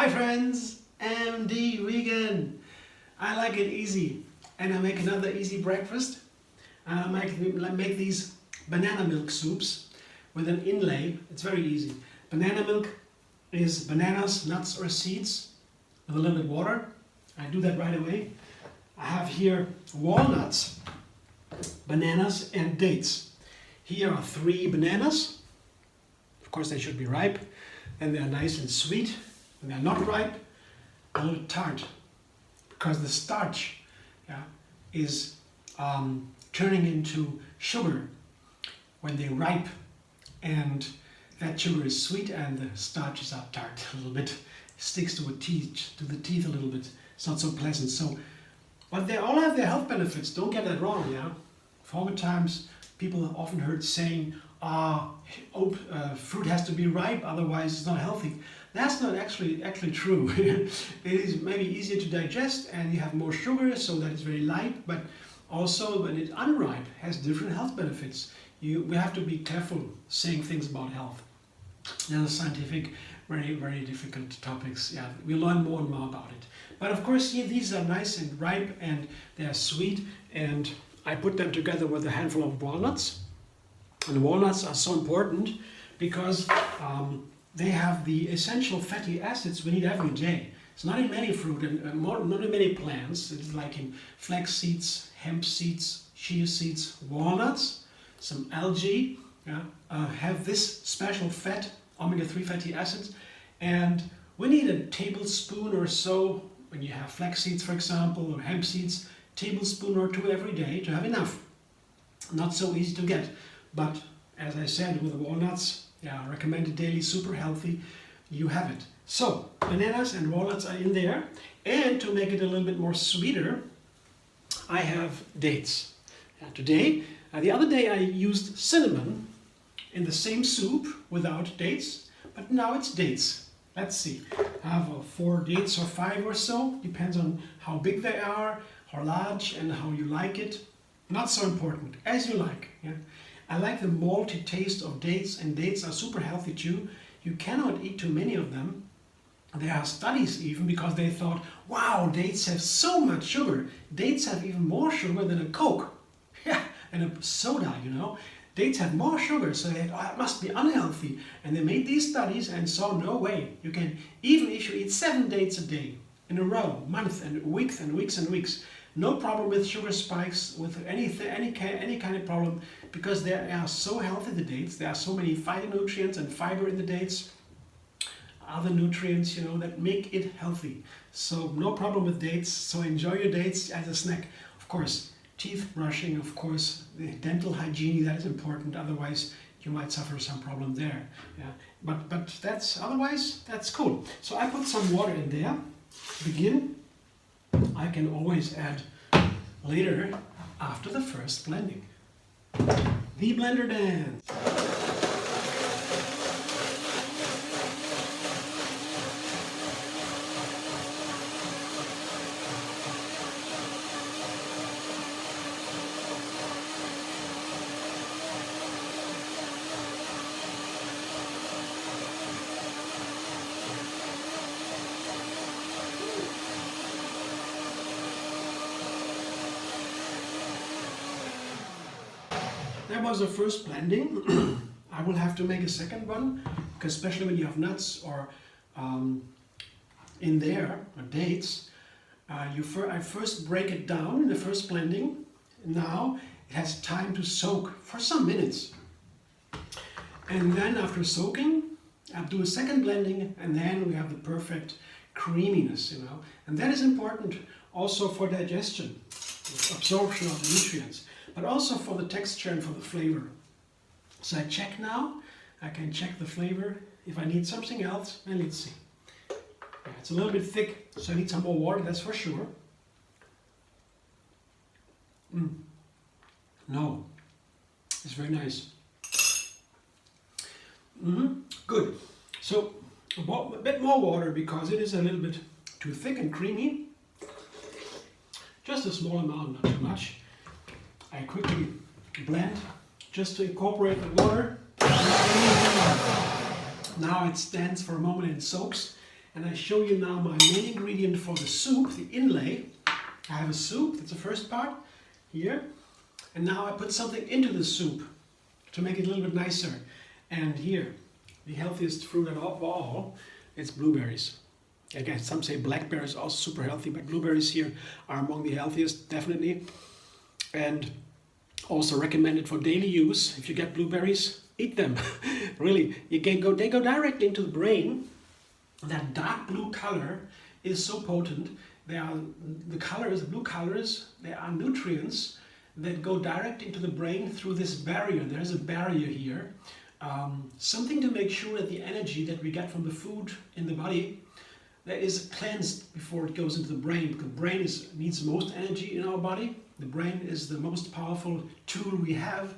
Hi friends, MD Vegan. I like it easy and I make another easy breakfast. I make these banana milk soups with an inlay. It's very easy. Banana milk is bananas, nuts or seeds with a little bit of water. I do that right away. I have here walnuts, bananas and dates. Here are 3 bananas. Of course they should be ripe and they're nice and sweet. When they're not ripe, a little tart, because the starch is turning into sugar when they ripe, and that sugar is sweet and the starch is tart a little bit, sticks to the teeth a little bit. It's not so pleasant. So, but they all have their health benefits. Don't get that wrong. Former times, people often heard saying, fruit has to be ripe, otherwise it's not healthy. That's not actually true. It is maybe easier to digest and you have more sugar, so that it's very light, but also when it's unripe, has different health benefits. We have to be careful saying things about health. They're scientific, very, very difficult topics. We learn more and more about it. But of course, these are nice and ripe and they are sweet, and I put them together with a handful of walnuts. And walnuts are so important because they have the essential fatty acids we need every day. It's not in many fruit and not in many plants. It's like in flax seeds, hemp seeds, chia seeds, walnuts, some algae have this special fat, omega-3 fatty acids. And we need a tablespoon or so, when you have flax seeds, for example, or hemp seeds, tablespoon or 2 every day to have enough. Not so easy to get. But as I said, with the walnuts, recommended daily, super healthy, you have it. So, bananas and walnuts are in there. And to make it a little bit more sweeter, I have dates. The other day I used cinnamon in the same soup without dates, but now it's dates. Let's see, I have 4 dates or 5 or so, depends on how big they are, how large and how you like it. Not so important, as you like. I like the malty taste of dates, and dates are super healthy too. You cannot eat too many of them. There are studies even, because they thought, wow, dates have so much sugar. Dates have even more sugar than a Coke. And a soda, Dates have more sugar, so they thought, it must be unhealthy. And they made these studies and saw no way. You can, even if you eat 7 dates a day in a row, months and weeks and weeks and weeks, no problem with sugar spikes, with any kind of problem, because they are so healthy, the dates. There are so many phytonutrients and fiber in the dates, other nutrients, that make it healthy. So no problem with dates. So enjoy your dates as a snack. Of course, teeth brushing, of course, the dental hygiene, that is important. Otherwise, you might suffer some problem there. But otherwise, that's cool. So I put some water in there. Begin. I can always add later after the first blending. The blender dance. That was the first blending. I will have to make a second one, because especially when you have nuts or in there, or dates, I first break it down in the first blending. Now it has time to soak for some minutes. And then after soaking, I do a second blending, and then we have the perfect creaminess, And that is important also for digestion, absorption of the nutrients, but also for the texture and for the flavor. So I check now. I can check the flavor. If I need something else, and let's see. It's a little bit thick, so I need some more water, that's for sure. No, it's very nice. Good. So a bit more water, because it is a little bit too thick and creamy. Just a small amount, not too much. I quickly blend just to incorporate the water. Now it stands for a moment and soaks, And I show you now my main ingredient for the soup, the inlay. I have a soup, that's the first part, here. And now I put something into the soup to make it a little bit nicer. And here, the healthiest fruit of all, it's blueberries. Again, some say blackberries are also super healthy, but blueberries here are among the healthiest, definitely. And also recommended for daily use. If you get blueberries, eat them. Really, they go directly into the brain. That dark blue color is so potent. The blue colors, they are nutrients that go direct into the brain through this barrier. There's a barrier here. Something to make sure that the energy that we get from the food in the body that is cleansed before it goes into the brain, because the brain needs most energy in our body. The brain is the most powerful tool we have,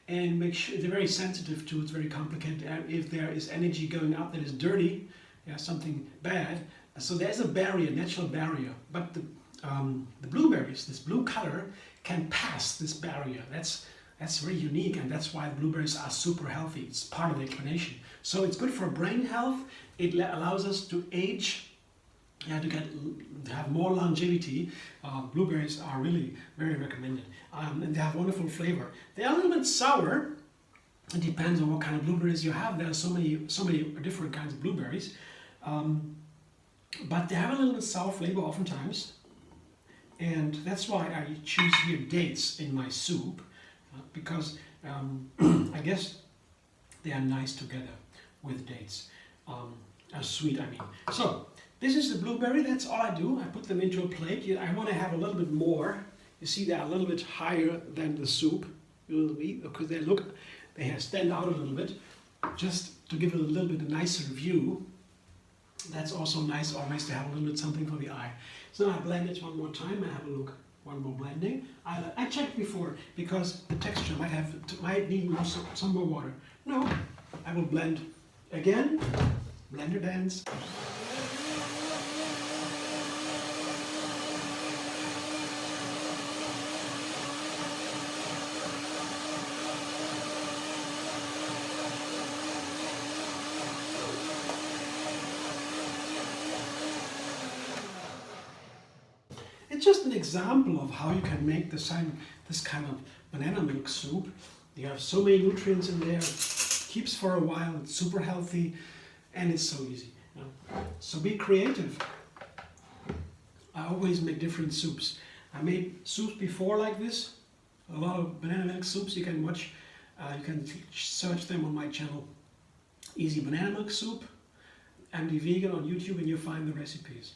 and make sure they're very sensitive to it. It's very complicated. If there is energy going up that is dirty, something bad, so there's a barrier, natural barrier. But the blueberries, this blue color, can pass this barrier. That's very unique, and that's why the blueberries are super healthy. It's part of the explanation. So it's good for brain health. It allows us to age, to have more longevity. Blueberries are really very recommended, and they have wonderful flavor. They are a little bit sour. It depends on what kind of blueberries you have. There are so many different kinds of blueberries, but they have a little bit sour flavor oftentimes, and that's why I choose here dates in my soup, because I guess they are nice together with dates. Sweet, I mean. So this is the blueberry. That's all I do. I put them into a plate. I want to have a little bit more. You see, they're a little bit higher than the soup will be, because they stand out a little bit, just to give it a little bit a nicer view. That's also nice always to have a little bit something for the eye. So I blend it one more time. I have a look. One more blending. I checked before, because the texture might need some more water. No, I will blend again. Blender dance. It's just an example of how you can make this kind of banana milk soup. You have so many nutrients in there, keeps for a while, it's super healthy, and it's so easy. So be creative. I always make different soups. I made soups before like this, a lot of banana milk soups. You can watch, you can search them on my channel. Easy banana milk soup, MD Vegan on YouTube, and you'll find the recipes.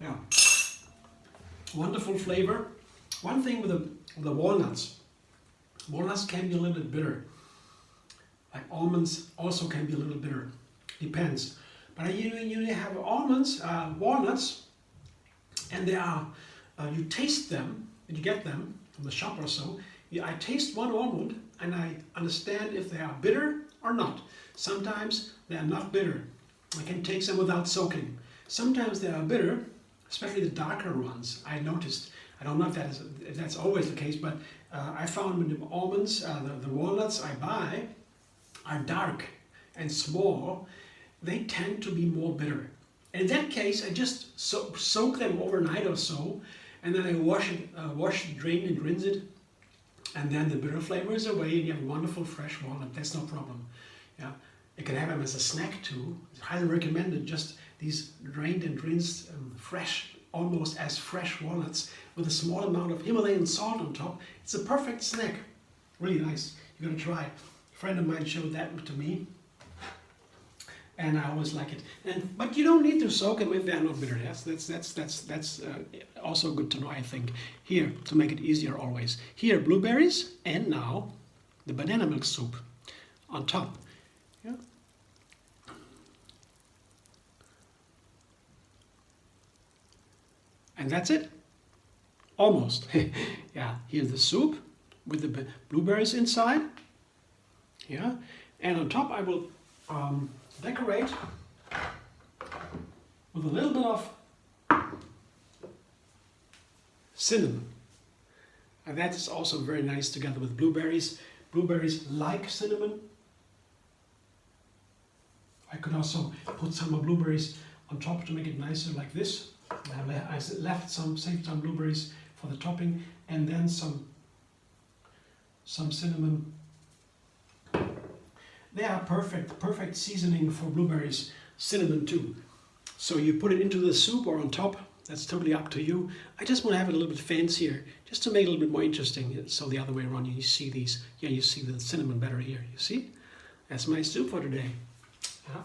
Yeah, wonderful flavor. One thing with the walnuts. Walnuts can be a little bit bitter. Like almonds also can be a little bitter. Depends. But I usually have almonds, walnuts, and they are, you taste them, and you get them from the shop or so. I taste one almond, and I understand if they are bitter or not. Sometimes they are not bitter. I can take them without soaking. Sometimes they are bitter, especially the darker ones. I noticed. I don't know if that's always the case, but I found when the almonds, the walnuts I buy, are dark and small, they tend to be more bitter. And in that case, I just soak them overnight or so, and then I wash it, drain and rinse it, and then the bitter flavor is away, and you have wonderful fresh walnut. That's no problem. Yeah, you can have them as a snack too. It's highly recommended. Just these drained and rinsed, fresh, almost as fresh walnuts with a small amount of Himalayan salt on top. It's a perfect snack. Really nice. You're gonna try it. A friend of mine showed that to me, and I always like it. But you don't need to soak them if they're not bitter. Yes, that's also good to know, I think. Here, to make it easier always. Here, blueberries, and now the banana milk soup on top. Yeah. And that's it. Almost. Yeah, here's the soup with the blueberries inside. Yeah, and on top I will decorate with a little bit of cinnamon. And that is also very nice together with blueberries. Blueberries like cinnamon. I could also put some more blueberries on top to make it nicer, like this. I left saved some blueberries for the topping, and then some cinnamon. They are perfect seasoning for blueberries. Cinnamon too. So you put it into the soup or on top. That's totally up to you. I just want to have it a little bit fancier, just to make it a little bit more interesting. So the other way around, you see these. Yeah, you see the cinnamon better here. You see? That's my soup for today. Yeah.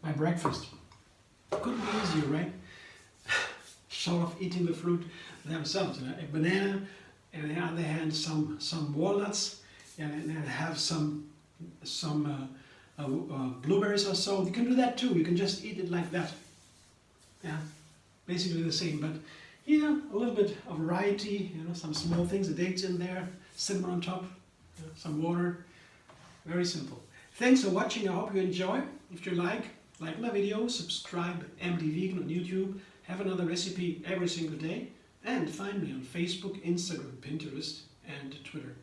My breakfast. Couldn't be easier, right? Short of eating the fruit themselves. A banana, and on the other hand, some walnuts, and then have some blueberries or so. You can do that too. You can just eat it like that. Yeah, basically the same. But yeah, a little bit of variety. Some small things. The dates in there, cinnamon on top, some water. Very simple. Thanks for watching. I hope you enjoy. If you like my video, subscribe. MD Vegan on YouTube. Have another recipe every single day. And find me on Facebook, Instagram, Pinterest, and Twitter.